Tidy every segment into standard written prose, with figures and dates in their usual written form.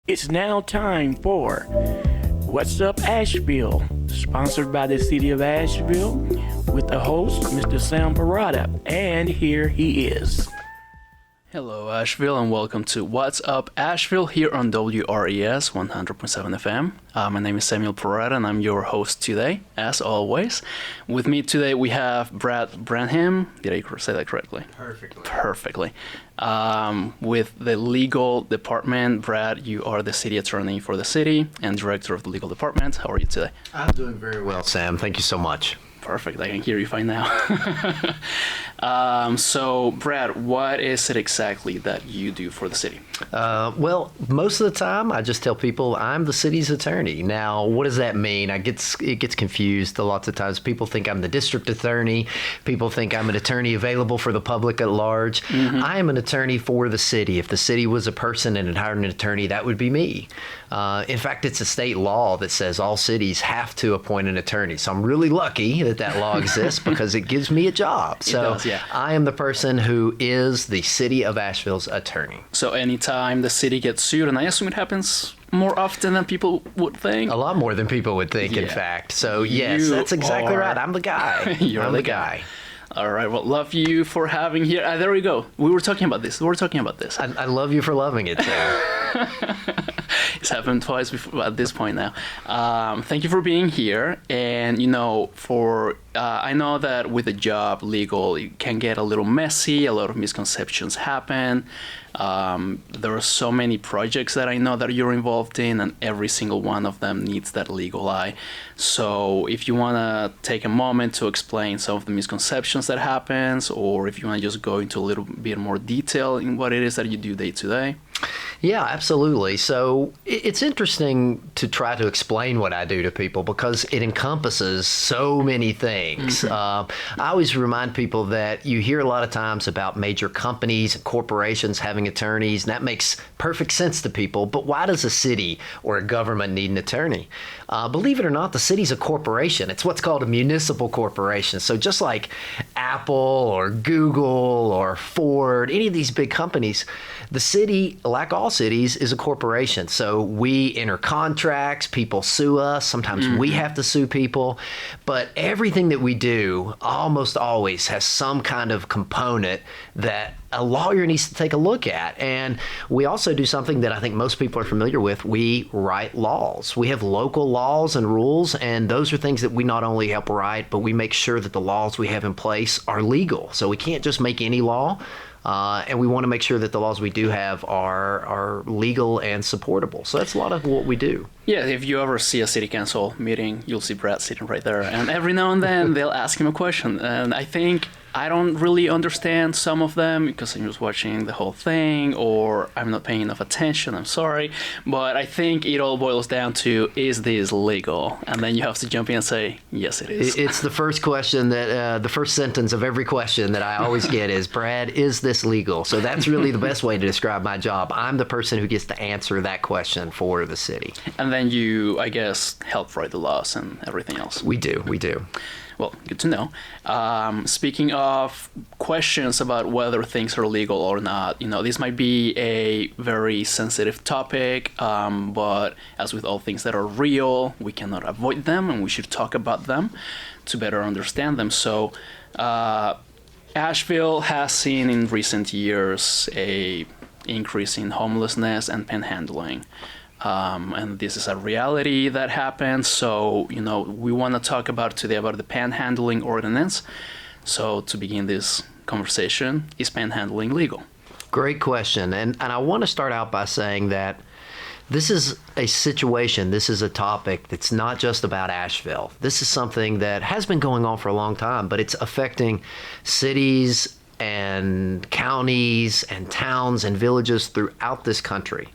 It's now time for What's Up Asheville, sponsored by the City of Asheville, with the host, Mr. Sam Parada, and here he is. Hello Asheville and welcome to What's Up Asheville here on WRES 100.7 FM. My name is Samuel Parada and I'm your host today, as always. With me today we have Brad Branham. Did I say that correctly? Perfectly. With the legal department. Brad, you are the city attorney for the city and director of the legal department. How are you today? I'm doing very well, Sam. Thank you so much. Perfect. I can hear you fine now. So, Brad, what is it exactly that you do for the city? Well, most of the time, I just tell people I'm the city's attorney. Now, what does that mean? It gets confused lots of times. People think I'm the district attorney. People think I'm an attorney available for the public at large. Mm-hmm. I am an attorney for the city. If the city was a person and it hired an attorney, that would be me. In fact, it's a state law that says all cities have to appoint an attorney. So I'm really lucky that law exists because it gives me a job. So does, yeah. I am the person who is the City of Asheville's attorney. So anytime the city gets sued, and I assume it happens more often than people would think. A lot more than people would think, in fact. So yes, that's exactly right. I'm the guy. You're the guy. All right. Well, love you for having here. There we go. We were talking about this. I love you for loving it, too. It's happened twice before at this point now. Thank you for being here. And, I know that with a job, legal, it can get a little messy. A lot of misconceptions happen. There are so many projects that I know that you're involved in, and every single one of them needs that legal eye. So if you want to take a moment to explain some of the misconceptions that happens, or if you want to just go into a little bit more detail in what it is that you do day to day. Yeah, absolutely. So it's interesting to try to explain what I do to people because it encompasses so many things. I always remind people that you hear a lot of times about major companies and corporations having attorneys, and that makes perfect sense to people. But why does a city or a government need an attorney? Believe it or not, the city's a corporation. It's what's called a municipal corporation. So just like Apple or Google or Ford, any of these big companies, the city, like all cities, is a corporation. So we enter contracts, people sue us, sometimes we have to sue people, but everything that we do almost always has some kind of component that a lawyer needs to take a look at. And we also do something that I think most people are familiar with. We write laws. We have local laws and rules, and those are things that we not only help write, but we make sure that the laws we have in place are legal. So we can't just make any law. And we want to make sure that the laws we do have are legal and supportable. So that's a lot of what we do. Yeah, if you ever see a city council meeting, you'll see Brad sitting right there. And every now and then they'll ask him a question. And I think I don't really understand some of them because I'm just watching the whole thing or I'm not paying enough attention. I'm sorry. But I think it all boils down to, is this legal? And then you have to jump in and say, yes, it is. It's the first question that the first sentence of every question that I always get is, Brad, is this legal? So that's really the best way to describe my job. I'm the person who gets to answer that question for the city. And then you, I guess, help write the laws and everything else. We do. Well, good to know. Speaking of questions about whether things are legal or not, this might be a very sensitive topic, but as with all things that are real, we cannot avoid them and we should talk about them to better understand them. So, Asheville has seen in recent years a increase in homelessness and panhandling. And this is a reality that happens. So, we want to talk about today about the panhandling ordinance. So to begin this conversation, is panhandling legal? Great question. And I want to start out by saying that this is a situation, this is a topic that's not just about Asheville. This is something that has been going on for a long time, but it's affecting cities and counties and towns and villages throughout this country.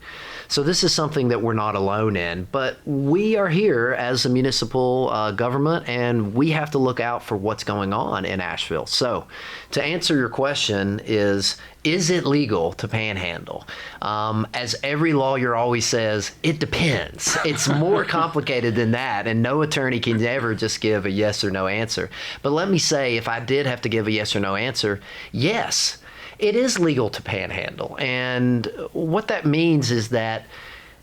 So this is something that we're not alone in, but we are here as a municipal government and we have to look out for what's going on in Asheville. So to answer your question is it legal to panhandle? As every lawyer always says, it depends. It's more complicated than that, and no attorney can ever just give a yes or no answer. But let me say, if I did have to give a yes or no answer, yes, it is legal to panhandle. And what that means is that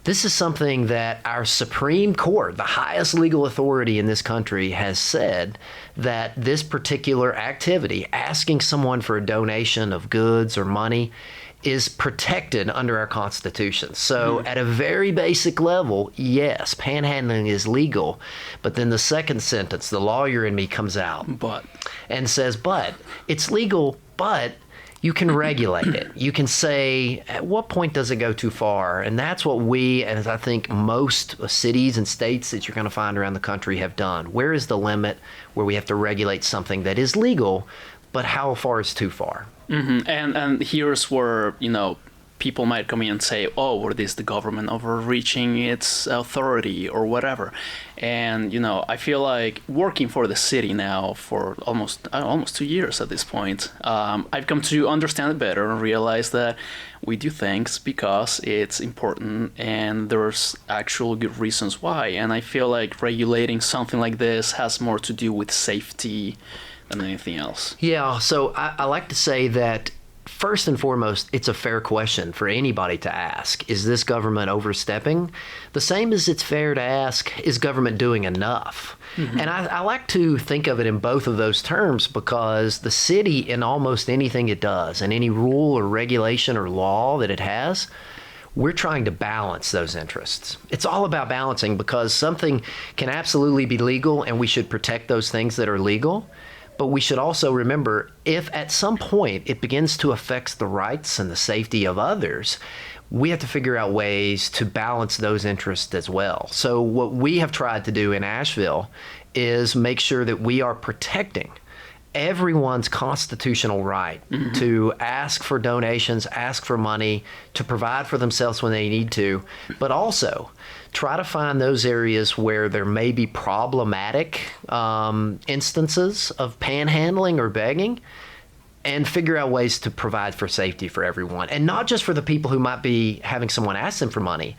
This is something that our Supreme Court, the highest legal authority in this country, has said that this particular activity, asking someone for a donation of goods or money, is protected under our Constitution. So at a very basic level, yes, panhandling is legal. But then the second sentence, the lawyer in me comes out and says, but it's legal, but you can regulate it. You can say, at what point does it go too far? And that's what we, and I think most cities and states that you're going to find around the country have done. Where is the limit where we have to regulate something that is legal, but how far is too far? Mm-hmm. And here's where, people might come in and say, oh, well, this is the government overreaching its authority or whatever. And, I feel like working for the city now for almost 2 years at this point, I've come to understand it better and realize that we do things because it's important and there's actual good reasons why. And I feel like regulating something like this has more to do with safety than anything else. Yeah, so I like to say that first and foremost, it's a fair question for anybody to ask. Is this government overstepping? The same as it's fair to ask, is government doing enough? Mm-hmm. And I like to think of it in both of those terms because the city, in almost anything it does, and any rule or regulation or law that it has, we're trying to balance those interests. It's all about balancing because something can absolutely be legal and we should protect those things that are legal. But we should also remember, if at some point it begins to affect the rights and the safety of others, we have to figure out ways to balance those interests as well. So what we have tried to do in Asheville is make sure that we are protecting everyone's constitutional right to ask for donations, ask for money, to provide for themselves when they need to, but also try to find those areas where there may be problematic instances of panhandling or begging and figure out ways to provide for safety for everyone. And not just for the people who might be having someone ask them for money,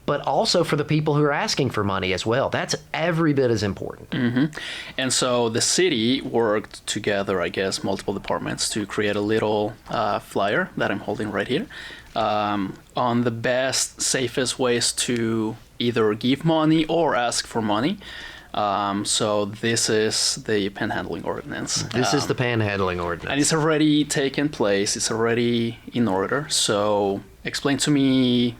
but also for the people who are asking for money as well. That's every bit as important. Mm-hmm. And so the city worked together, I guess, multiple departments to create a little flyer that I'm holding right here on the best, safest ways to either give money or ask for money. So this is the panhandling ordinance. This is the panhandling ordinance. And it's already taken place. It's already in order. So explain to me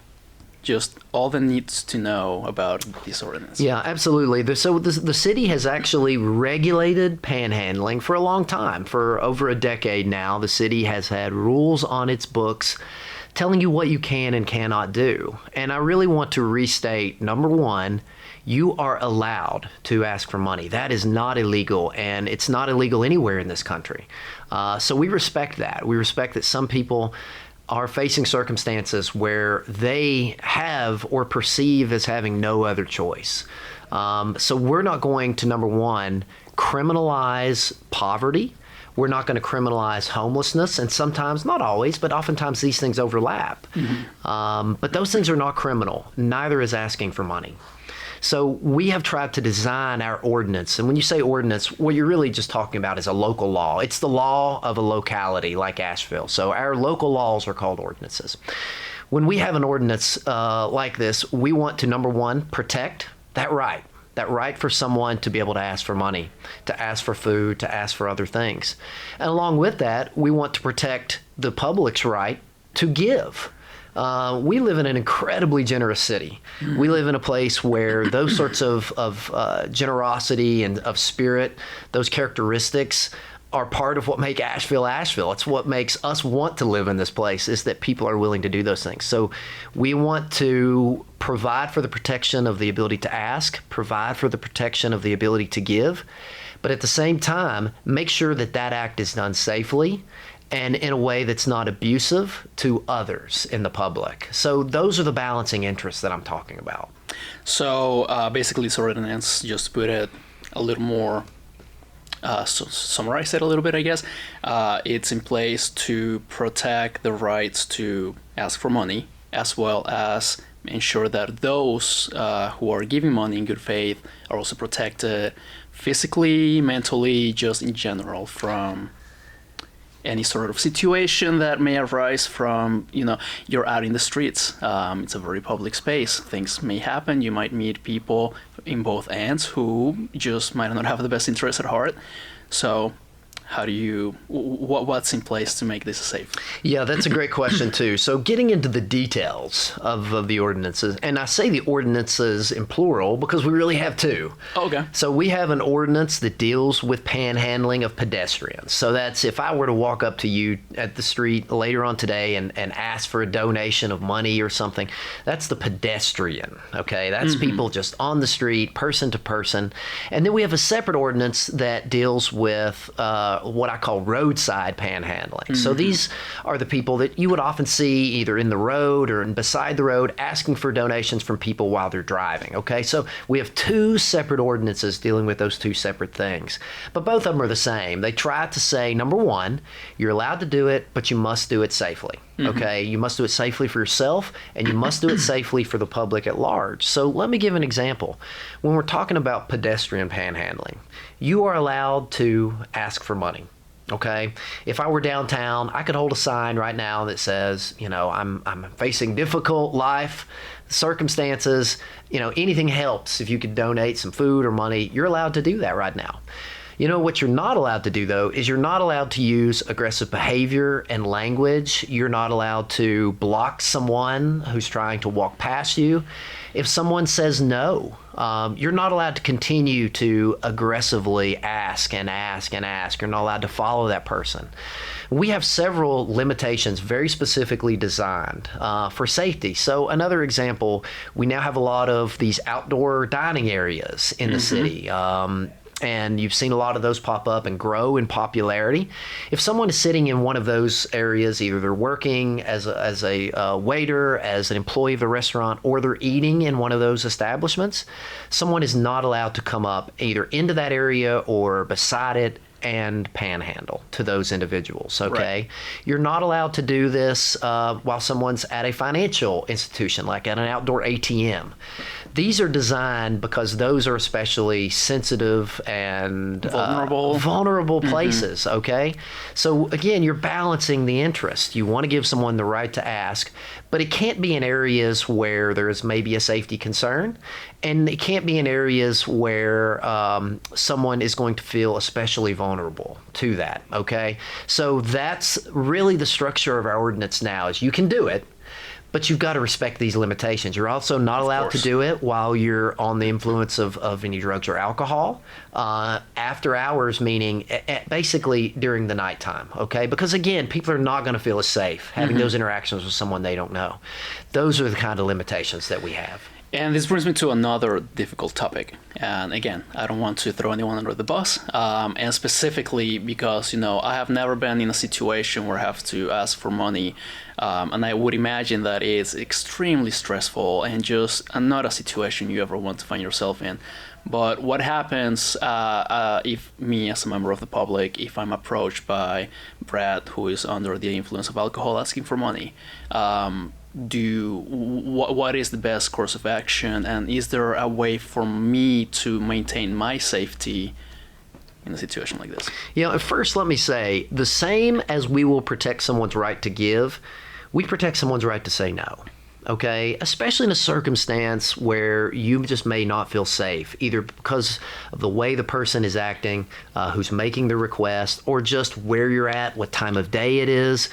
just all the needs to know about this ordinance. Yeah, absolutely. So the city has actually regulated panhandling for a long time. For over a decade now, the city has had rules on its books telling you what you can and cannot do. And I really want to restate, number one, you are allowed to ask for money. That is not illegal, and it's not illegal anywhere in this country. So we respect that. We respect that some people are facing circumstances where they have or perceive as having no other choice. So we're not going to, number one, criminalize poverty. We're not going to criminalize homelessness, and sometimes, not always, but oftentimes these things overlap. Mm-hmm. But those things are not criminal. Neither is asking for money. So we have tried to design our ordinance. And when you say ordinance, what you're really just talking about is a local law. It's the law of a locality like Asheville. So our local laws are called ordinances. When we have an ordinance like this, we want to, number one, protect that right for someone to be able to ask for money, to ask for food, to ask for other things. And along with that, we want to protect the public's right to give. We live in an incredibly generous city. Mm-hmm. We live in a place where those sorts of generosity and of spirit, those characteristics are part of what make Asheville Asheville. It's what makes us want to live in this place, is that people are willing to do those things. So we want to provide for the protection of the ability to ask, provide for the protection of the ability to give, but at the same time, make sure that that act is done safely and in a way that's not abusive to others in the public. So those are the balancing interests that I'm talking about. So basically, this ordinance, just to put it a little more, summarize it a little bit, I guess, it's in place to protect the rights to ask for money, as well as ensure that those who are giving money in good faith are also protected physically, mentally, just in general from any sort of situation that may arise from, you're out in the streets. It's a very public space. Things may happen. You might meet people in both ends who just might not have the best interest at heart. So what's in place to make this safe? Yeah, that's a great question too. So getting into the details of the ordinances, and I say the ordinances in plural because we really have two. Okay. So we have an ordinance that deals with panhandling of pedestrians. So that's if I were to walk up to you at the street later on today and ask for a donation of money or something, that's the pedestrian, okay? That's people just on the street, person to person. And then we have a separate ordinance that deals with what I call roadside panhandling. So these are the people that you would often see either in the road or beside the road asking for donations from people while they're driving. Okay, so we have two separate ordinances dealing with those two separate things. But both of them are the same. They try to say, number one, you're allowed to do it, but you must do it safely. Okay, you must do it safely for yourself, and you must do it safely for the public at large. So let me give an example. When we're talking about pedestrian panhandling, you are allowed to ask for money. Okay, if I were downtown, I could hold a sign right now that says, I'm facing difficult life circumstances. Anything helps. If you could donate some food or money, you're allowed to do that right now. What you're not allowed to do, though, is you're not allowed to use aggressive behavior and language. You're not allowed to block someone who's trying to walk past you. If someone says no, you're not allowed to continue to aggressively ask and ask and ask. You're not allowed to follow that person. We have several limitations very specifically designed for safety. So another example, we now have a lot of these outdoor dining areas in the city. And you've seen a lot of those pop up and grow in popularity. If someone is sitting in one of those areas, either they're working as a waiter, as an employee of a restaurant, or they're eating in one of those establishments, someone is not allowed to come up either into that area or beside it and panhandle to those individuals, okay? Right. You're not allowed to do this while someone's at a financial institution, like at an outdoor ATM. These are designed because those are especially sensitive and vulnerable places, okay? So again, you're balancing the interest. You want to give someone the right to ask, but it can't be in areas where there is maybe a safety concern, and it can't be in areas where someone is going to feel especially vulnerable to that, okay? So that's really the structure of our ordinance now, is you can do it, but you've got to respect these limitations. You're also not allowed to do it while you're on the influence of any drugs or alcohol. After hours, meaning basically during the nighttime, okay? Because again, people are not going to feel as safe having those interactions with someone they don't know. Those are the kind of limitations that we have. And this brings me to another difficult topic. And again, I don't want to throw anyone under the bus. And specifically because, I have never been in a situation where I have to ask for money. And I would imagine that it's extremely stressful and just not a situation you ever want to find yourself in. But what happens if me as a member of the public, if I'm approached by Brad, who is under the influence of alcohol, asking for money? What is the best course of action, and is there a way for me to maintain my safety in a situation like this? First let me say, the same as we will protect someone's right to give, we protect someone's right to say no. Okay, especially in a circumstance where you just may not feel safe, either because of the way the person is acting, who's making the request, or just where you're at, what time of day it is.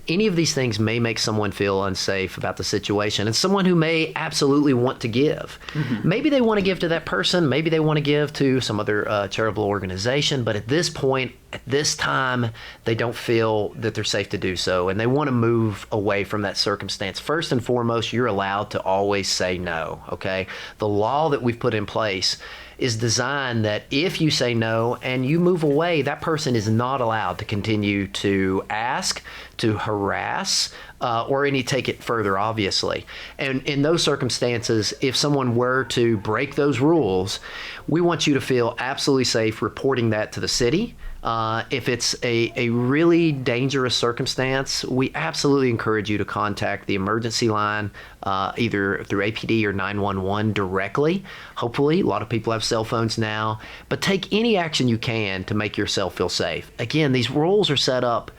Any of these things may make someone feel unsafe about the situation, and someone who may absolutely want to give. Maybe they want to give to that person, maybe they want to give to some other charitable organization, but at this point, at this time, they don't feel that they're safe to do so, and they want to move away from that circumstance. First and foremost, you're allowed to always say no, okay? The law that we've put in place is designed that if you say no and you move away, that person is not allowed to continue to ask, to harass, or any take it further, obviously. And in those circumstances, if someone were to break those rules, we want you to feel absolutely safe reporting that to the city. If it's a really dangerous circumstance, we absolutely encourage you to contact the emergency line, either through APD or 911 directly. Hopefully, a lot of people have cell phones now, but take any action you can to make yourself feel safe. Again, these rules are set up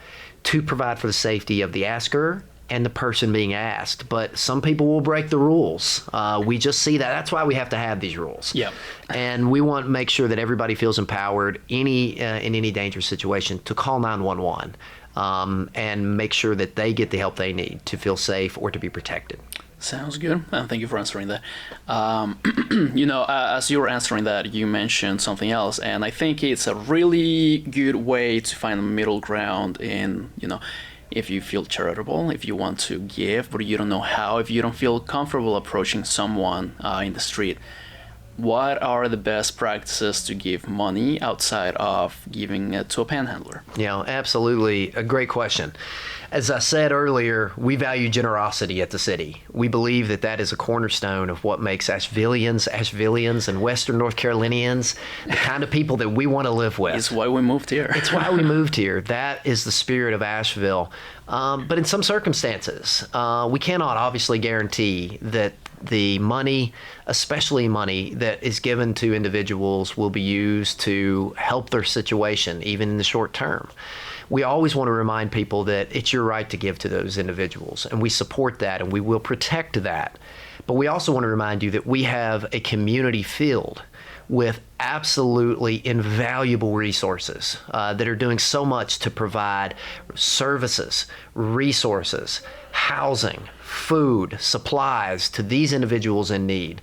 to provide for the safety of the asker and the person being asked. But some people will break the rules. We just see that. That's why we have to have these rules. Yeah. And we want to make sure that everybody feels empowered in any dangerous situation to call 911 and make sure that they get the help they need to feel safe or to be protected. Sounds good. Thank you for answering that. As you were answering that, you mentioned something else, and I think it's a really good way to find a middle ground in, if you feel charitable, if you want to give, but you don't know how, if you don't feel comfortable approaching someone in the street. What are the best practices to give money outside of giving it to a panhandler? Yeah, absolutely. A great question. As I said earlier, we value generosity at the city. We believe that that is a cornerstone of what makes Ashevilleans, and Western North Carolinians the kind of people that we want to live with. It's why we moved here. It's why we moved here. That is the spirit of Asheville. But in some circumstances, we cannot obviously guarantee that the money, especially money that is given to individuals, will be used to help their situation, even in the short term. We always want to remind people that it's your right to give to those individuals, and we support that, and we will protect that. But we also want to remind you that we have a community filled with absolutely invaluable resources that are doing so much to provide services, resources, housing, food, supplies to these individuals in need.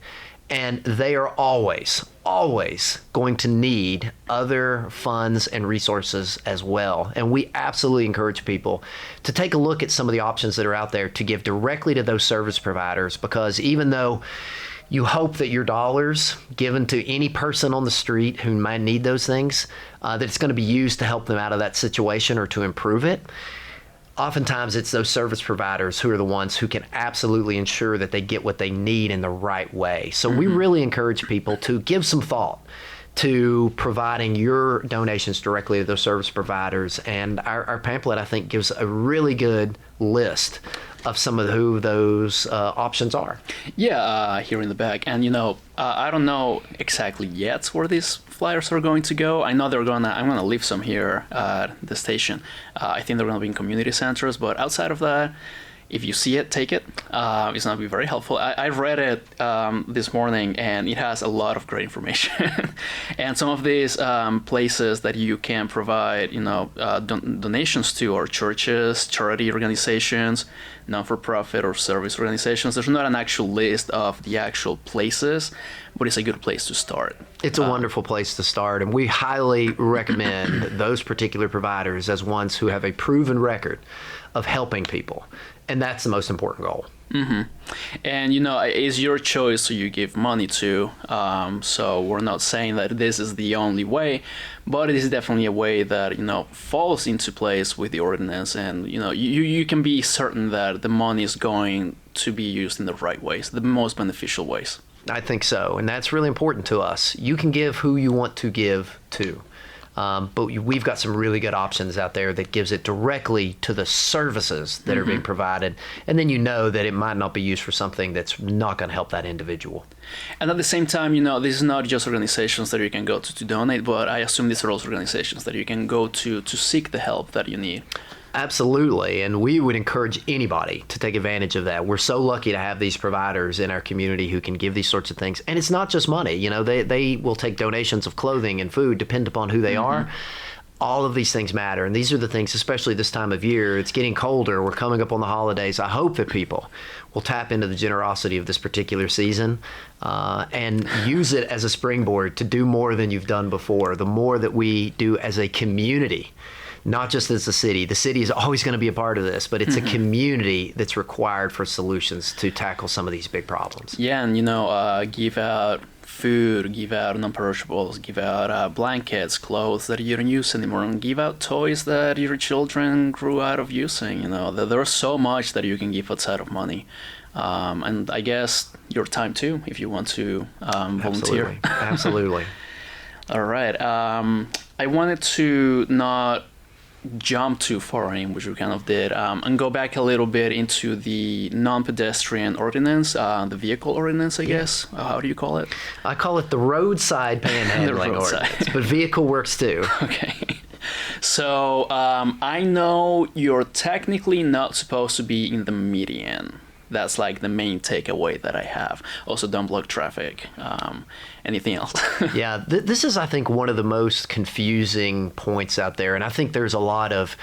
And they are always going to need other funds and resources as well. And we absolutely encourage people to take a look at some of the options that are out there to give directly to those service providers, because even though you hope that your dollars given to any person on the street who might need those things, that it's going to be used to help them out of that situation or to improve it, oftentimes it's those service providers who are the ones who can absolutely ensure that they get what they need in the right way. So we really encourage people to give some thought to providing your donations directly to those service providers. And our pamphlet, I think, gives a really good list of some of who those options are. Yeah, here in the back. And, I don't know exactly yet where these flyers are going to go. I know I'm going to leave some here at the station. I think they're going to be in community centers, but outside of that, if you see it, take it. It's going to be very helpful. I read it this morning, and it has a lot of great information. And some of these places that you can provide, donations to are churches, charity organizations, non-for-profit or service organizations. There's not an actual list of the actual places, but it's a good place to start. It's a wonderful place to start, and we highly recommend those particular providers as ones who have a proven record of helping people. And that's the most important goal. Mm-hmm. And, it's your choice who you give money to. So we're not saying that this is the only way, but it is definitely a way that, falls into place with the ordinance. And, you can be certain that the money is going to be used in the right ways, the most beneficial ways. I think so. And that's really important to us. You can give who you want to give to. But we've got some really good options out there that gives it directly to the services that are being provided. And then that it might not be used for something that's not going to help that individual. And at the same time, this is not just organizations that you can go to donate, but I assume these are also organizations that you can go to seek the help that you need. Absolutely, and we would encourage anybody to take advantage of that. We're so lucky to have these providers in our community who can give these sorts of things. And it's not just money. They will take donations of clothing and food, depending upon who they are. All of these things matter, and these are the things, especially this time of year. It's getting colder. We're coming up on the holidays. I hope that people will tap into the generosity of this particular season and use it as a springboard to do more than you've done before. The more that we do as a community, not just as a city. The city is always going to be a part of this, but it's a community that's required for solutions to tackle some of these big problems. Yeah, and give out food, give out non-perishables, give out blankets, clothes that you don't use anymore, and give out toys that your children grew out of using. There's so much that you can give outside of money. And I guess your time too, if you want to volunteer. Absolutely. All right. I wanted to not jump too far in, which we kind of did, and go back a little bit into the non-pedestrian ordinance, the vehicle ordinance, I guess. How do you call it? I call it the roadside panhandling ordinance, but vehicle works too. Okay. So I know you're technically not supposed to be in the median. That's like the main takeaway that I have. Also, don't block traffic. Anything else? Yeah, this is, I think, one of the most confusing points out there. And I think there's a lot of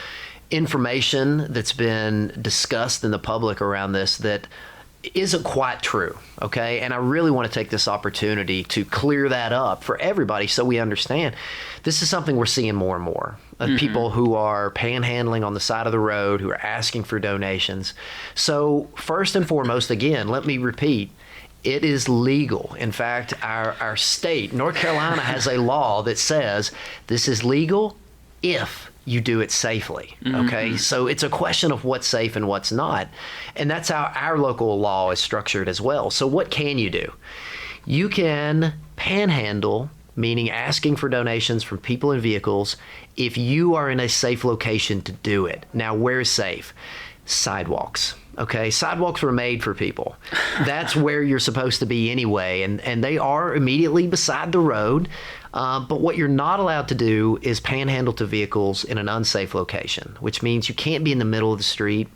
information that's been discussed in the public around this that isn't quite true, okay? And I really want to take this opportunity to clear that up for everybody so we understand. This is something we're seeing more and more. People who are panhandling on the side of the road, who are asking for donations. So first and foremost, again, let me repeat, it is legal. In fact, our state, North Carolina, has a law that says this is legal if you do it safely, okay? So it's a question of what's safe and what's not. And that's how our local law is structured as well. So what can you do? You can panhandle, meaning asking for donations from people and vehicles, if you are in a safe location to do it. Now, where's safe? Sidewalks. Okay, sidewalks were made for people. That's where you're supposed to be anyway, and they are immediately beside the road. But what you're not allowed to do is panhandle to vehicles in an unsafe location, which means you can't be in the middle of the street.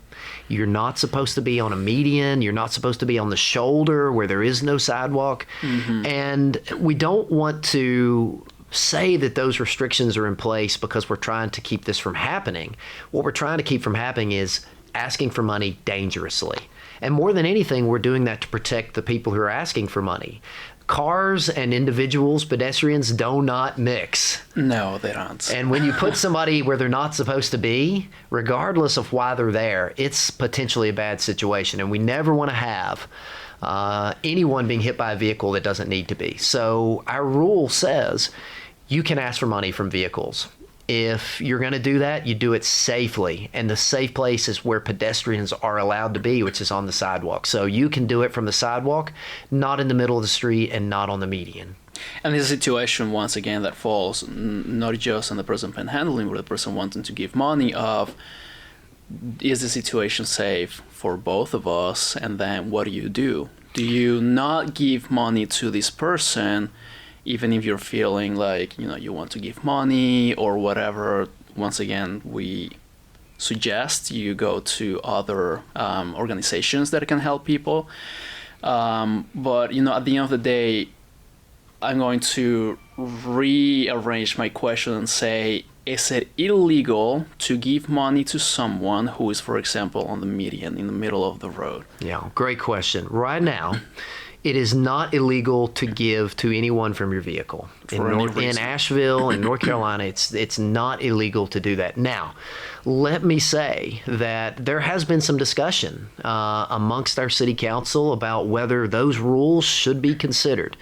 You're not supposed to be on a median. You're not supposed to be on the shoulder where there is no sidewalk. And we don't want to say that those restrictions are in place because we're trying to keep this from happening. What we're trying to keep from happening is asking for money dangerously. And more than anything, we're doing that to protect the people who are asking for money. Cars and individuals, pedestrians, do not mix. No, they don't. And when you put somebody where they're not supposed to be, regardless of why they're there, it's potentially a bad situation. And we never want to have anyone being hit by a vehicle that doesn't need to be. So our rule says you can ask for money from vehicles. If you're going to do that, you do it safely. And the safe place is where pedestrians are allowed to be, which is on the sidewalk. So you can do it from the sidewalk, not in the middle of the street and not on the median. And this is a situation, once again, that falls not just on the person panhandling, but the person wanting to give money of, is the situation safe for both of us? And then what do? Do you not give money to this person even if you're feeling like, you want to give money or whatever? Once again, we suggest you go to other organizations that can help people. But, at the end of the day, I'm going to rearrange my question and say, is it illegal to give money to someone who is, for example, on the median, in the middle of the road? Yeah, great question. Right now, it is not illegal to give to anyone from your vehicle. In Asheville, in North Carolina, it's not illegal to do that. Now, let me say that there has been some discussion amongst our city council about whether those rules should be considered.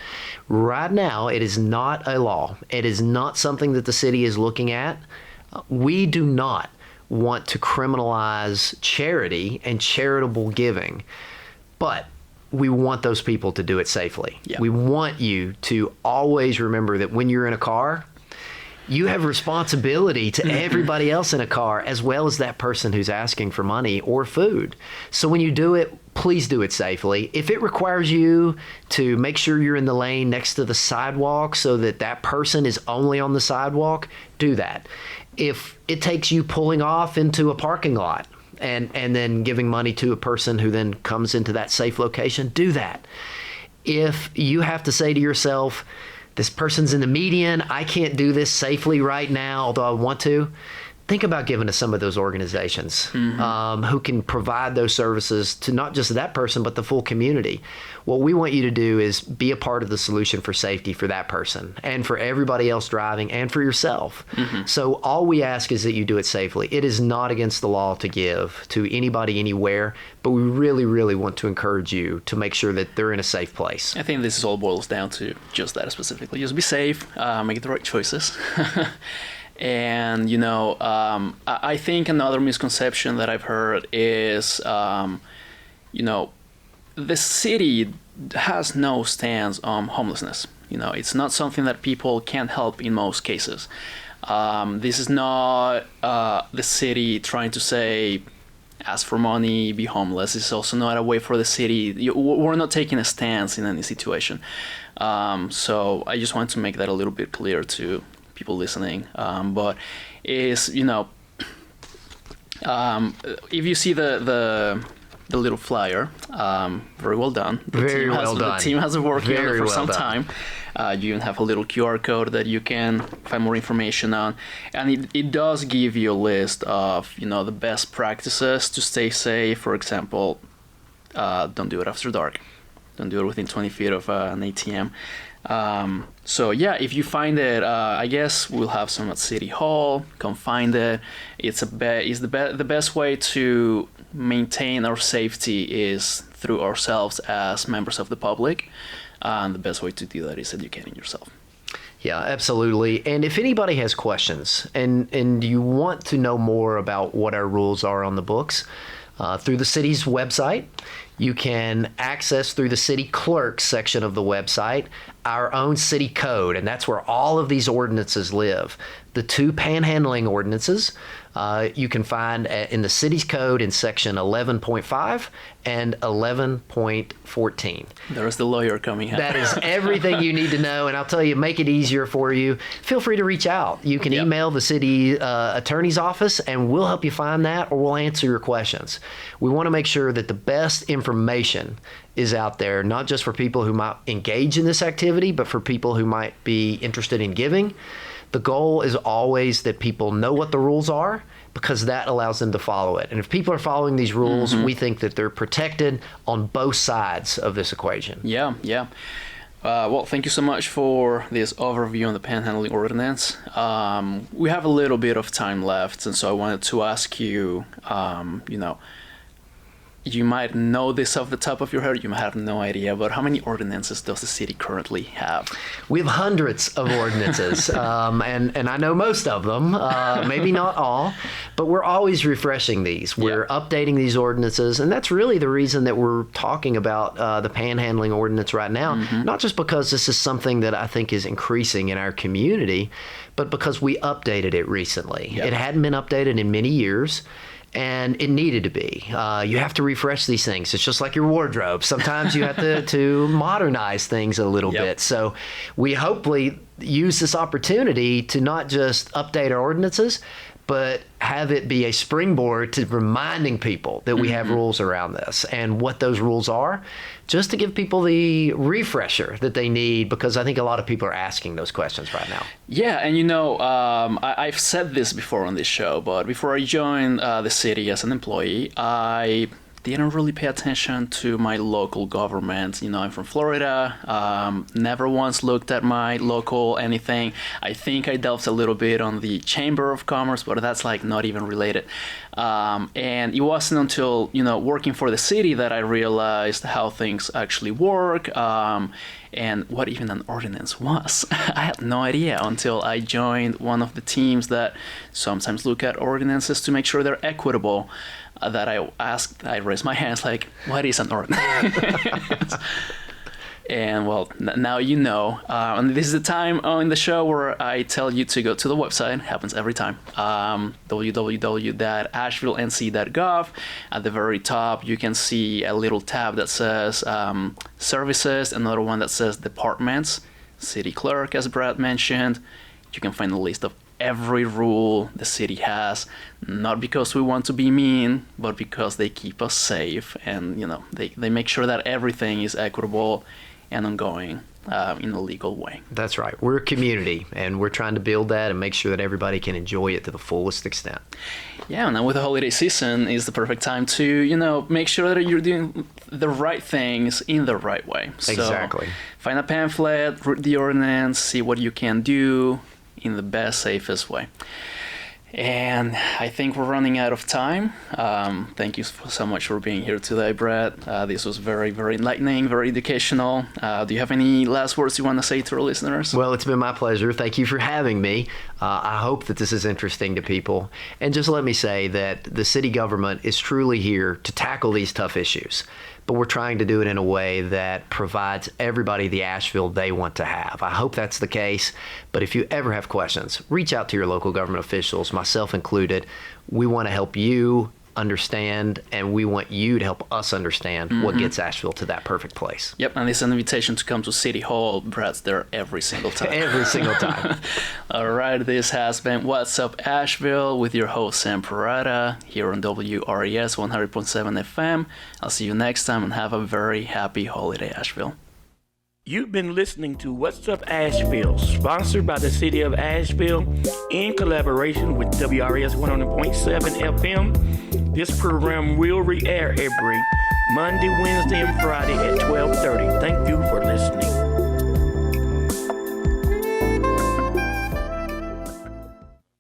Right now, it is not a law. It is not something that the city is looking at. We do not want to criminalize charity and charitable giving, but we want those people to do it safely. Yeah. We want you to always remember that when you're in a car, you have responsibility to everybody else in a car as well as that person who's asking for money or food. So when you do it, please do it safely. If it requires you to make sure you're in the lane next to the sidewalk so that that person is only on the sidewalk, do that. If it takes you pulling off into a parking lot and then giving money to a person who then comes into that safe location, do that. If you have to say to yourself, this person's in the median, I can't do this safely right now, although I want to, think about giving to some of those organizations who can provide those services to not just that person, but the full community. What we want you to do is be a part of the solution for safety for that person and for everybody else driving and for yourself. So all we ask is that you do it safely. It is not against the law to give to anybody anywhere, but we really, really want to encourage you to make sure that they're in a safe place. I think this all boils down to just that specifically. Just be safe, make the right choices. And, I think another misconception that I've heard is, the city has no stance on homelessness. It's not something that people can't help in most cases. This is not the city trying to say, ask for money, be homeless. It's also not a way for the city. We're not taking a stance in any situation. So I just want to make that a little bit clear to people listening. But is, if you see the little flyer, very well done. The team has been working on it for some time. You even have a little QR code that you can find more information on, and it does give you a list of the best practices to stay safe. For example, don't do it after dark. Don't do it within 20 feet of an ATM. So yeah, if you find it, I guess we'll have some at City Hall. Come find it. It's the best way to maintain our safety is through ourselves as members of the public. And the best way to do that is educating yourself. Yeah, absolutely. And if anybody has questions and you want to know more about what our rules are on the books, through the city's website, you can access through the city clerk's section of the website our own city code, and that's where all of these ordinances live. The 2 panhandling ordinances you can find in the city's code in section 11.5 and 11.14. There's the lawyer coming out. That is everything you need to know, and I'll tell you, make it easier for you. Feel free to reach out. You can email the city attorney's office, and we'll help you find that, or we'll answer your questions. We want to make sure that the best information is out there, not just for people who might engage in this activity, but for people who might be interested in giving. The goal is always that people know what the rules are, because that allows them to follow it. And if people are following these rules, we think that they're protected on both sides of this equation. Yeah. Well, thank you so much for this overview on the panhandling ordinance. We have a little bit of time left, and so I wanted to ask you, you might know this off the top of your head, you might have no idea, but how many ordinances does the city currently have? We have hundreds of ordinances, and I know most of them, maybe not all, but we're always refreshing these. We're updating these ordinances, and that's really the reason that we're talking about the panhandling ordinance right now, not just because this is something that I think is increasing in our community, but because we updated it recently. It hadn't been updated in many years, and it needed to be. You have to refresh these things. It's just like your wardrobe. Sometimes you have to modernize things a little bit. So we hopefully use this opportunity to not just update our ordinances, but have it be a springboard to reminding people that we have rules around this and what those rules are, just to give people the refresher that they need, because I think a lot of people are asking those questions right now. Yeah, and I've said this before on this show, but before I joined the city as an employee, I didn't really pay attention to my local government. I'm from Florida, never once looked at my local anything. I think I delved a little bit on the Chamber of Commerce, but that's like not even related. And it wasn't until, working for the city that I realized how things actually work, and what even an ordinance was. I had no idea until I joined one of the teams that sometimes look at ordinances to make sure they're equitable. That I raised my hands like, what is an ordinance? And well, now you know. And this is the time in the show where I tell you to go to the website. It happens every time. www.asheville.nc.gov. At the very top, you can see a little tab that says services, another one that says departments, city clerk, as Brad mentioned. You can find a list of every rule the city has, not because we want to be mean, but because they keep us safe, and they make sure that everything is equitable and ongoing in a legal way. That's right. We're a community, and we're trying to build that and make sure that everybody can enjoy it to the fullest extent. Yeah, and now with the holiday season is the perfect time to make sure that you're doing the right things in the right way. Exactly. So find a pamphlet, read the ordinance, see what you can do in the best, safest way. And I think we're running out of time. Thank you so much for being here today, Brad. This was very, very enlightening, very educational. Do you have any last words you want to say to our listeners? Well, it's been my pleasure. Thank you for having me. I hope that this is interesting to people. And just let me say that the city government is truly here to tackle these tough issues. But we're trying to do it in a way that provides everybody the Asheville they want to have. I hope that's the case. But if you ever have questions, reach out to your local government officials, myself included. We want to help you understand, and we want you to help us understand what gets Asheville to that perfect place. Yep, and it's an invitation to come to City Hall. Brad's there every single time. Every single time. All right, this has been What's Up Asheville with your host Sam Parada here on WRES 100.7 FM. I'll see you next time and have a very happy holiday, Asheville. You've been listening to What's Up Asheville, sponsored by the City of Asheville in collaboration with WRS 100.7 FM. This program will re-air every Monday, Wednesday, and Friday at 12:30. Thank you for listening.